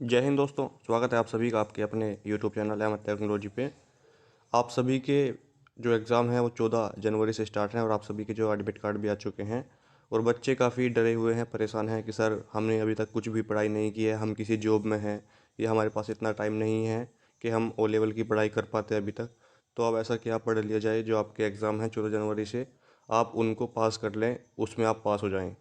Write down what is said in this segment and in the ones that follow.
जय हिंद दोस्तों। स्वागत है आप सभी का आपके अपने यूट्यूब चैनल अहमद टेक्नोलॉजी पे। आप सभी के जो एग्ज़ाम है वो 14 जनवरी से स्टार्ट है और आप सभी के जो एडमिट कार्ड भी आ चुके हैं। और बच्चे काफ़ी डरे हुए हैं, परेशान हैं कि सर हमने अभी तक कुछ भी पढ़ाई नहीं की है, हम किसी जॉब में हैं या हमारे पास इतना टाइम नहीं है कि हम ओ लेवल की पढ़ाई कर पाते हैं अभी तक। तो अब ऐसा क्या पढ़ लिया जाए, जो आपके एग्ज़ाम हैं 14 जनवरी से आप उनको पास कर लें, उसमें आप पास हो जाएँ।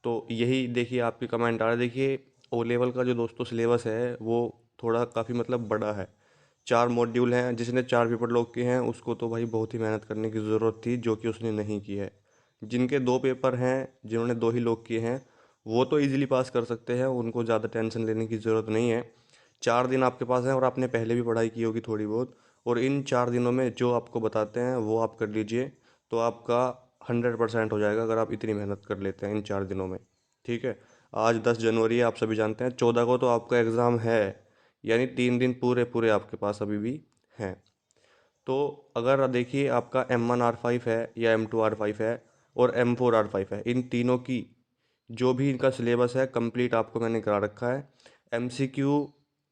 तो यही देखिए आपके कमेंट आ रहे, देखिए ओ लेवल का जो दोस्तों सिलेबस है वो थोड़ा काफ़ी मतलब बड़ा है। 4 मॉड्यूल हैं, जिसने 4 पेपर लॉक किए हैं उसको तो भाई बहुत ही मेहनत करने की ज़रूरत थी, जो कि उसने नहीं की है। जिनके 2 पेपर हैं, जिन्होंने 2 ही लॉक किए हैं, वो तो ईज़िली पास कर सकते हैं, उनको ज़्यादा टेंशन लेने की ज़रूरत नहीं है। 4 दिन आपके पास हैं और आपने पहले भी पढ़ाई की होगी थोड़ी बहुत, और इन 4 दिनों में जो आपको बताते हैं वो आप कर लीजिए, तो आपका 100% हो जाएगा अगर आप इतनी मेहनत कर लेते हैं इन 4 दिनों में। ठीक है। आज 10 जनवरी है, आप सभी जानते हैं 14 को तो आपका एग्ज़ाम है, यानी 3 दिन पूरे पूरे आपके पास अभी भी हैं। तो अगर देखिए आपका M1R5 है या M2R5 है और M4R5 है, इन तीनों की जो भी इनका सिलेबस है कंप्लीट आपको मैंने करा रखा है। MCQ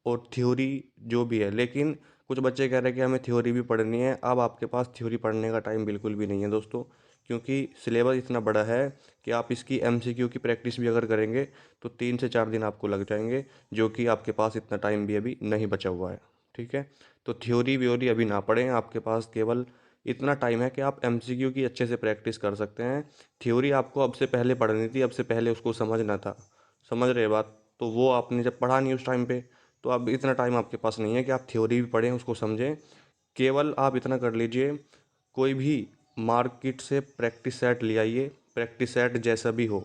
और थ्योरी जो भी है, लेकिन कुछ बच्चे कह रहे हैं कि हमें थ्योरी भी पढ़नी है। अब आपके पास थ्योरी पढ़ने का टाइम बिल्कुल भी नहीं है दोस्तों, क्योंकि सिलेबस इतना बड़ा है कि आप इसकी MCQ की प्रैक्टिस भी अगर करेंगे तो 3 से 4 दिन आपको लग जाएंगे, जो कि आपके पास इतना टाइम भी अभी नहीं बचा हुआ है। ठीक है। तो थ्योरी व्योरी अभी ना पढ़ें, आपके पास केवल इतना टाइम है कि आप MCQ की अच्छे से प्रैक्टिस कर सकते हैं। थ्योरी आपको अब से पहले पढ़नी थी, अब से पहले उसको समझना था। समझ रहे बात? तो वो आपने जब पढ़ा नहीं उस टाइम पे, तो अब इतना टाइम आपके पास नहीं है कि आप थ्योरी भी पढ़ें, उसको समझें। केवल आप इतना कर लीजिए, कोई भी मार्केट से प्रैक्टिस सेट ले आइए, प्रैक्टिस सेट जैसा भी हो,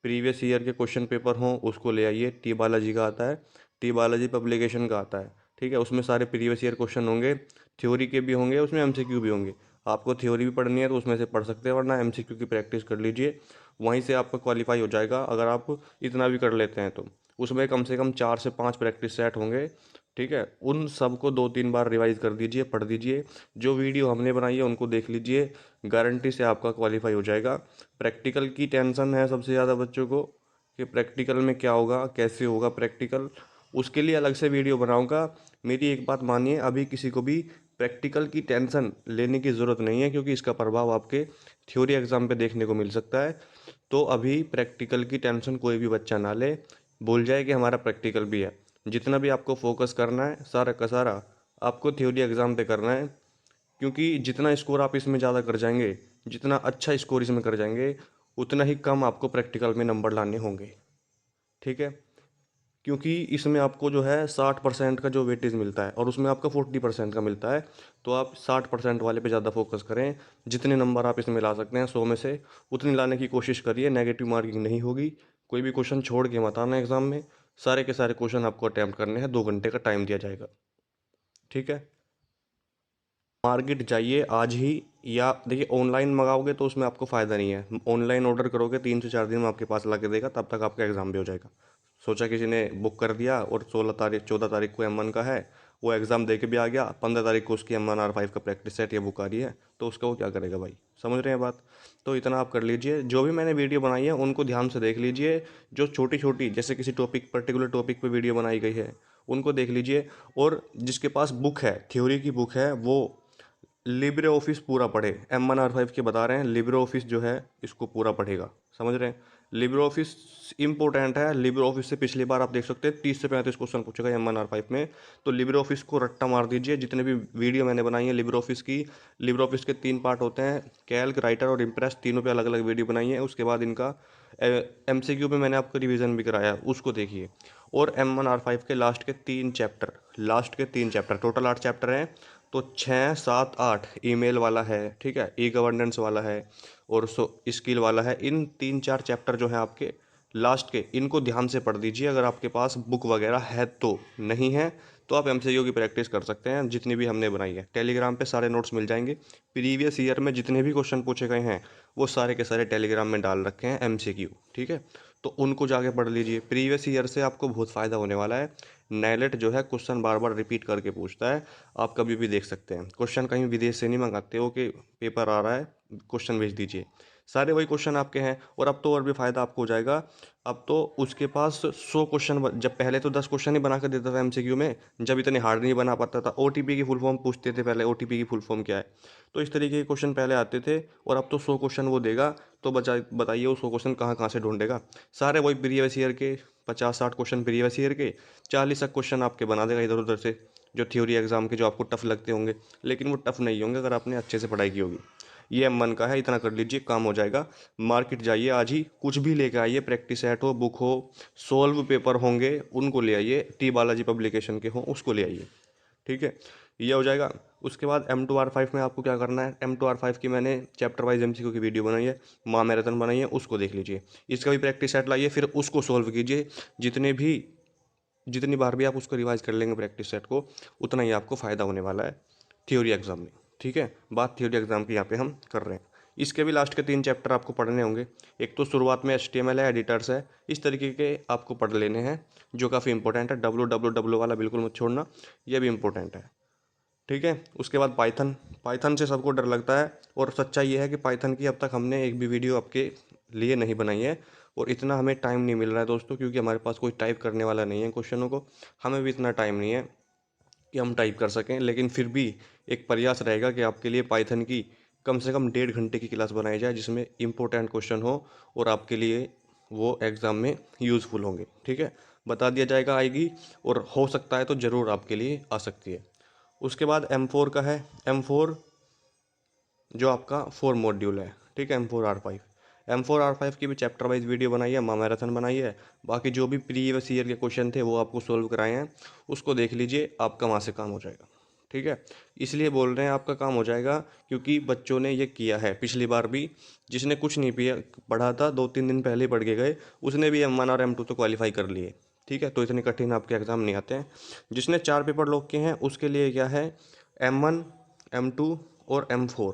प्रीवियस ईयर के क्वेश्चन पेपर हों उसको ले आइए। टी बालाजी का आता है, टी बालाजी पब्लिकेशन का आता है। ठीक है, उसमें सारे प्रीवियस ईयर क्वेश्चन होंगे, थ्योरी के भी होंगे, उसमें MCQ भी होंगे। आपको थ्योरी भी पढ़नी है तो उसमें से पढ़ सकते हैं, वरना MCQ की प्रैक्टिस कर लीजिए, वहीं से आपका क्वालिफाई हो जाएगा अगर आप इतना भी कर लेते हैं तो। उसमें कम से कम 4 से 5 प्रैक्टिस सेट होंगे। ठीक है, उन सबको 2-3 बार रिवाइज कर दीजिए, पढ़ दीजिए, जो वीडियो हमने बनाई है उनको देख लीजिए, गारंटी से आपका क्वालिफाई हो जाएगा। प्रैक्टिकल की टेंशन है सबसे ज़्यादा बच्चों को कि प्रैक्टिकल में क्या होगा, कैसे होगा प्रैक्टिकल, उसके लिए अलग से वीडियो बनाऊंगा। मेरी एक बात मानिए, अभी किसी को भी प्रैक्टिकल की टेंशन लेने की ज़रूरत नहीं है, क्योंकि इसका प्रभाव आपके थ्योरी एग्ज़ाम पे देखने को मिल सकता है। तो अभी प्रैक्टिकल की टेंशन कोई भी बच्चा ना ले, भूल जाए कि हमारा प्रैक्टिकल भी है। जितना भी आपको फोकस करना है सारा का सारा आपको थ्योरी एग्ज़ाम पे करना है, क्योंकि जितना स्कोर आप इसमें ज़्यादा कर जाएंगे, जितना अच्छा स्कोर इसमें कर जाएंगे, उतना ही कम आपको प्रैक्टिकल में नंबर लाने होंगे। ठीक है, क्योंकि इसमें आपको जो है 60% का जो वेटेज मिलता है और उसमें आपका 40% का मिलता है। तो आप 60% वाले पे ज़्यादा फोकस करें, जितने नंबर आप इसमें ला सकते हैं 100 में से उतनी लाने की कोशिश करिए। नेगेटिव मार्किंग नहीं होगी, कोई भी क्वेश्चन छोड़ के मत आना एग्जाम में, सारे के सारे क्वेश्चन आपको अटैम्प्ट करने हैं, 2 घंटे का टाइम दिया जाएगा। ठीक है। मार्केट जाइए आज ही, या देखिए ऑनलाइन मंगाओगे तो उसमें आपको फ़ायदा नहीं है। ऑनलाइन ऑर्डर करोगे 3 से 4 दिन में आपके पास ला के देगा, तब तक आपका एग्ज़ाम भी हो जाएगा। सोचा किसी ने बुक कर दिया और 16 तारीख 14 तारीख को M1 का है, वो एग्ज़ाम दे के भी आ गया, 15 तारीख को उसकी M1R5 का प्रैक्टिस सेट या बुक आ रही है, तो उसका वो क्या करेगा भाई? समझ रहे हैं बात? तो इतना आप कर लीजिए, जो भी मैंने वीडियो बनाई है उनको ध्यान से देख लीजिए। जो छोटी छोटी जैसे किसी टॉपिक पर्टिकुलर टॉपिक पे वीडियो बनाई गई है उनको देख लीजिए। और जिसके पास बुक है, थ्योरी की बुक है, वो लिब्रे ऑफिस पूरा पढ़े। M1R5 के बता रहे हैं, लिब्रे ऑफिस जो है इसको पूरा पढ़ेगा। समझ रहे हैं? लिब्रे ऑफिस इंपॉर्टेंट है। लिब्रे ऑफिस से पिछली बार आप देख सकते हैं 30 से 35 क्वेश्चन पूछेगा M1R5 में। तो लिब्रे ऑफिस को रट्टा मार दीजिए। जितने भी वीडियो मैंने बनाई है लिब्रे ऑफिस की, लिब्रे ऑफिस के 3 पार्ट होते हैं, कैल्क, राइटर और इम्प्रेस, तीनों पे अलग अलग वीडियो बनाई है। उसके बाद इनका MCQ पे मैंने आपको रिवीजन भी कराया, उसको देखिए। और M1R5 के लास्ट के 3 चैप्टर टोटल 8 चैप्टर हैं, तो 6, 7, 8 ईमेल वाला है, ठीक है, ई गवर्नेंस वाला है और स्किल वाला है। इन 3-4 चैप्टर जो हैं आपके लास्ट के, इनको ध्यान से पढ़ दीजिए अगर आपके पास बुक वगैरह है तो। नहीं है तो आप MCQ की प्रैक्टिस कर सकते हैं, जितनी भी हमने बनाई है। टेलीग्राम पे सारे नोट्स मिल जाएंगे। प्रीवियस ईयर में जितने भी क्वेश्चन पूछे गए हैं वो सारे के सारे टेलीग्राम में डाल रखे हैं MCQ। ठीक है, तो उनको जाके पढ़ लीजिए, प्रीवियस ईयर से आपको बहुत फ़ायदा होने वाला है। नेलेट जो है क्वेश्चन बार बार रिपीट करके पूछता है, आप कभी भी देख सकते हैं। क्वेश्चन कहीं विदेश से नहीं मंगाते हो कि पेपर आ रहा है क्वेश्चन भेज दीजिए। सारे वही क्वेश्चन आपके हैं। और अब तो और भी फ़ायदा आपको हो जाएगा, अब तो उसके पास 100 क्वेश्चन जब पहले तो 10 क्वेश्चन ही बना कर देता था एमसीक्यू में, जब इतने हार्ड नहीं बना पाता था। ओटीपी की फुल फॉर्म पूछते थे पहले, ओटीपी की फुल फॉर्म क्या है, तो इस तरीके के क्वेश्चन पहले आते थे। और अब तो 100 क्वेश्चन वो देगा, तो बताइए वो 100 क्वेश्चन कहाँ कहाँ से ढूंढेगा। सारे वही प्रीवियस ईयर के 50-60 क्वेश्चन प्रीवियस ईयर के, 40 क्वेश्चन आपके बना देगा इधर उधर से, जो थ्योरी एग्जाम के जो आपको टफ लगते होंगे, लेकिन वो टफ नहीं होंगे अगर आपने अच्छे से पढ़ाई की होगी। ये M1 का है, इतना कर लीजिए काम हो जाएगा। मार्केट जाइए आज ही, कुछ भी लेके आइए, प्रैक्टिस सेट हो, बुक हो, सोल्व पेपर होंगे उनको ले आइए, टी बालाजी पब्लिकेशन के हों उसको ले आइए। ठीक है, ये हो जाएगा। उसके बाद M2R5 में आपको क्या करना है, M2R5 की मैंने चैप्टर वाइज MCQ की वीडियो बनाई है, माँ मैराथन बनाई है, उसको देख लीजिए। इसका भी प्रैक्टिस सेट लाइए, फिर उसको सोल्व कीजिए। जितनी बार भी आप उसको रिवाइज कर लेंगे प्रैक्टिस सेट को, उतना ही आपको फ़ायदा होने वाला है थ्योरी एग्जाम में। ठीक है, बात थ्योरी एग्जाम की यहाँ पे हम कर रहे हैं। इसके भी लास्ट के 3 चैप्टर आपको पढ़ने होंगे। एक तो शुरुआत में HTML है, एडिटर्स है, इस तरीके के आपको पढ़ लेने हैं जो काफ़ी इंपॉर्टेंट है। www वाला बिल्कुल मत छोड़ना, ये भी इंपॉर्टेंट है। ठीक है, उसके बाद पाइथन। पाइथन से सबको डर लगता है, और सच्चाई ये है कि पाइथन की अब तक हमने एक भी वीडियो आपके लिए नहीं बनाई है। और इतना हमें टाइम नहीं मिल रहा है दोस्तों, क्योंकि हमारे पास कोई टाइप करने वाला नहीं है क्वेश्चनों को। हमें भी इतना टाइम नहीं है कि हम टाइप कर सकें, लेकिन फिर भी एक प्रयास रहेगा कि आपके लिए पाइथन की कम से कम 1.5 घंटे की क्लास बनाई जाए, जिसमें इंपॉर्टेंट क्वेश्चन हो और आपके लिए वो एग्ज़ाम में यूज़फुल होंगे। ठीक है, बता दिया जाएगा, आएगी, और हो सकता है तो ज़रूर आपके लिए आ सकती है। उसके बाद M4 का है। M4 जो आपका 4 मॉड्यूल है। ठीक है, M4R5 की भी चैप्टर वाइज वीडियो बनाई है, मैराथन बनाई है। बाकी जो भी प्रीवियस ईयर के क्वेश्चन थे वो आपको सोल्व कराए हैं, उसको देख लीजिए, आपका वहाँ से काम हो जाएगा। ठीक है, इसलिए बोल रहे हैं आपका काम हो जाएगा, क्योंकि बच्चों ने ये किया है पिछली बार भी। जिसने कुछ नहीं पिया पढ़ा था, 2-3 दिन पहले ही पढ़ के गए, उसने भी M1 और M2 तो क्वालिफाई कर लिए। ठीक है, तो इतने कठिन आपके एग्ज़ाम नहीं आते हैं। जिसने 4 पेपर लॉक किए हैं उसके लिए क्या है, M1, M2 और M4,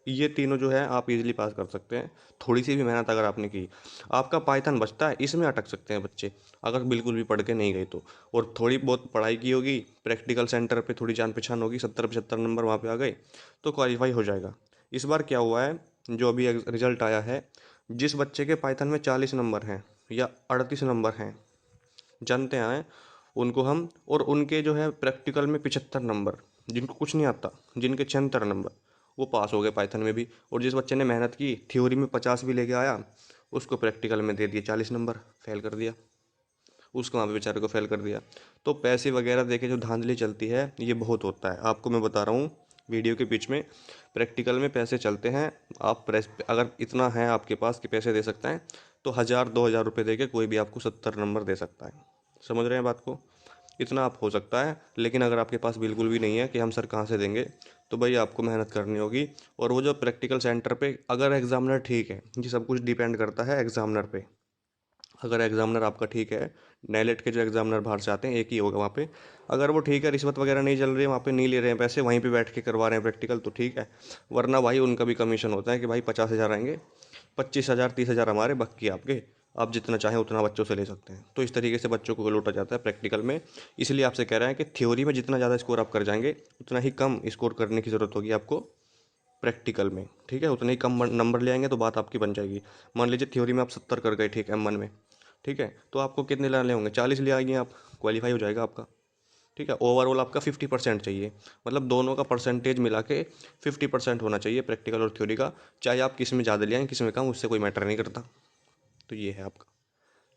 ये तीनों जो है आप इजीली पास कर सकते हैं, थोड़ी सी भी मेहनत अगर आपने की। आपका पाइथन बचता है, इसमें अटक सकते हैं बच्चे अगर बिल्कुल भी पढ़ के नहीं गए तो। और थोड़ी बहुत पढ़ाई की होगी, प्रैक्टिकल सेंटर पे थोड़ी जान पहचान होगी, 70-75 नंबर वहाँ पे आ गए तो क्वालिफाई हो जाएगा। इस बार क्या हुआ है, जो अभी रिजल्ट आया है, जिस बच्चे के पाइथन में 40 नंबर हैं या 38 नंबर हैं, जानते हैं उनको हम, और उनके जो है प्रैक्टिकल में 75 नंबर, जिनको कुछ नहीं आता, जिनके 76 नंबर, वो पास हो गए पाइथन में भी। और जिस बच्चे ने मेहनत की, थ्योरी में 50 भी लेके आया, उसको प्रैक्टिकल में दे दिए 40 नंबर, फेल कर दिया, उसको वहाँ पे बेचारे को फेल कर दिया। तो पैसे वगैरह देके जो धांधली चलती है, ये बहुत होता है, आपको मैं बता रहा हूँ वीडियो के बीच में। प्रैक्टिकल में पैसे चलते हैं। आप प्रेस अगर इतना है आपके पास कि पैसे दे सकते हैं, तो 1000-2000 रुपये दे के कोई भी आपको 70 नंबर दे सकता है। समझ रहे हैं बात को, इतना आप हो सकता है। लेकिन अगर आपके पास बिल्कुल भी नहीं है कि हम सर कहाँ से देंगे, तो भाई आपको मेहनत करनी होगी। और वो जो प्रैक्टिकल सेंटर पे अगर एग्जामिनर ठीक है, ये सब कुछ डिपेंड करता है एग्जामिनर पे। अगर एग्जामिनर आपका ठीक है, नेलेट के जो एग्जामिनर बाहर से आते हैं एक ही होगा वहाँ पे, अगर वो ठीक है, रिश्वत वगैरह नहीं चल रही है वहाँ पे, नहीं ले रहे हैं पैसे, वहीं पे बैठ के करवा रहे हैं प्रैक्टिकल, तो ठीक है। वरना भाई उनका भी कमीशन होता है कि भाई 50,000 आएंगे, 25,000 30,000 हमारे, बाकी आपके, आप जितना चाहें उतना बच्चों से ले सकते हैं। तो इस तरीके से बच्चों को लूटा जाता है प्रैक्टिकल में। इसलिए आपसे कह रहे हैं कि थ्योरी में जितना ज़्यादा स्कोर आप कर जाएंगे, उतना ही कम स्कोर करने की ज़रूरत होगी आपको प्रैक्टिकल में। ठीक है, उतने ही कम नंबर ले आएंगे तो बात आपकी बन जाएगी। मान लीजिए थ्योरी में आप 70 कर गए, ठीक M1 में, ठीक है, तो आपको कितने लाने होंगे, 40 ले आएंगे आप, क्वालिफाई हो जाएगा आपका। ठीक है, ओवरऑल आपका 50% चाहिए, मतलब दोनों का परसेंटेज मिला के 50% होना चाहिए प्रैक्टिकल और थ्योरी का। चाहे आप किस में ज़्यादा ले आएँ किस में कम, उससे कोई मैटर नहीं करता। तो ये है आपका।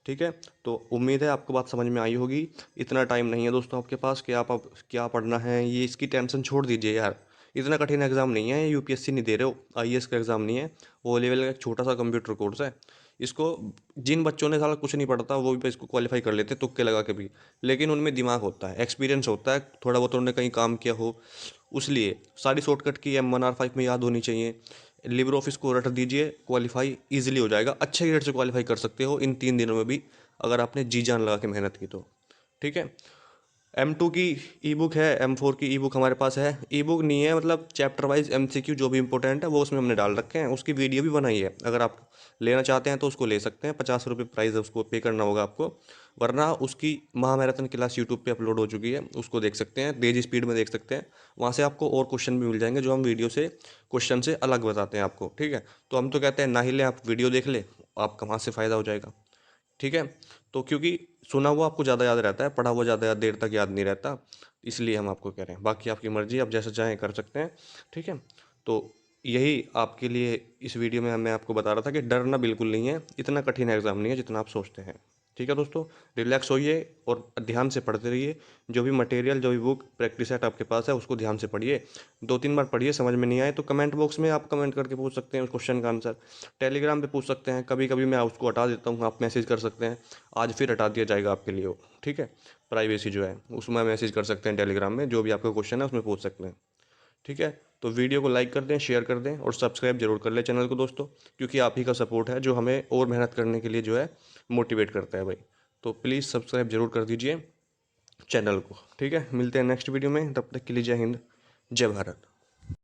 ठीक है, तो उम्मीद है आपको बात समझ में आई होगी। इतना टाइम नहीं है दोस्तों आपके पास कि आप अब क्या पढ़ना है, ये इसकी टेंशन छोड़ दीजिए यार। इतना कठिन एग्ज़ाम नहीं है, यूपीएससी नहीं दे रहे हो, आईएएस का एग्ज़ाम नहीं है, वो लेवल का एक छोटा सा कंप्यूटर कोर्स है। इसको जिन बच्चों ने साला कुछ नहीं पढ़ता वो भी इसको क्वालिफाई कर लेते हैं तुक्के लगा के भी। लेकिन उनमें दिमाग होता है, एक्सपीरियंस होता है, थोड़ा बहुत उन्होंने कहीं काम किया हो, उसलिए सारी शॉर्टकट की M1R5 में याद होनी चाहिए। लिब्रे ऑफिस को रट दीजिए, क्वालिफाई इजीली हो जाएगा, अच्छे ग्रेड से क्वालिफाई कर सकते हो इन 3 दिनों में भी, अगर आपने जी जान लगा के मेहनत की तो। ठीक है, M2 की ई बुक है, M4 की ई बुक हमारे पास है। ई बुक नहीं है, मतलब चैप्टर वाइज MCQ जो भी इंपॉर्टेंट है वो उसमें हमने डाल रखे हैं, उसकी वीडियो भी बनाई है। अगर आप लेना चाहते हैं तो उसको ले सकते हैं, 50 रुपये प्राइस है, उसको पे करना होगा आपको। वरना उसकी महामैराथन क्लास यूट्यूब पे अपलोड हो चुकी है, उसको देख सकते हैं, तेज स्पीड में देख सकते हैं। वहाँ से आपको और क्वेश्चन भी मिल जाएंगे जो हम वीडियो से क्वेश्चन से अलग बताते हैं आपको, ठीक है। तो हम तो कहते हैं ना ही लें, आप वीडियो देख ले, आपका वहाँ से फ़ायदा हो जाएगा, ठीक है। तो क्योंकि सुना हुआ आपको ज़्यादा याद रहता है, पढ़ा हुआ ज़्यादा देर तक याद नहीं रहता, इसलिए हम आपको कह रहे हैं। बाकी आपकी मर्ज़ी, आप जैसा चाहें कर सकते हैं, ठीक है। तो यही आपके लिए इस वीडियो में मैं आपको बता रहा था कि डरना बिल्कुल नहीं है, इतना कठिन एग्ज़ाम नहीं है जितना आप सोचते हैं, ठीक है दोस्तों। रिलैक्स होइए और ध्यान से पढ़ते रहिए। जो भी मटेरियल, जो भी बुक प्रैक्टिस सेट आपके पास है उसको ध्यान से पढ़िए, 2-3 बार पढ़िए। समझ में नहीं आए तो कमेंट बॉक्स में आप कमेंट करके पूछ सकते हैं उस क्वेश्चन का आंसर। टेलीग्राम पे पूछ सकते हैं, कभी कभी मैं उसको हटा देता हूँ, आप मैसेज कर सकते हैं, आज फिर हटा दिया जाएगा आपके लिए वो, ठीक है। प्राइवेसी जो है उसमें मैसेज कर सकते हैं, टेलीग्राम में जो भी आपका क्वेश्चन है उसमें पूछ सकते हैं, ठीक है। तो वीडियो को लाइक कर दें, शेयर कर दें और सब्सक्राइब जरूर कर लें चैनल को दोस्तों, क्योंकि आप ही का सपोर्ट है जो हमें और मेहनत करने के लिए जो है मोटिवेट करता है भाई। तो प्लीज़ सब्सक्राइब जरूर कर दीजिए चैनल को, ठीक है। मिलते हैं नेक्स्ट वीडियो में, तब तक के लिए जय हिंद, जय भारत।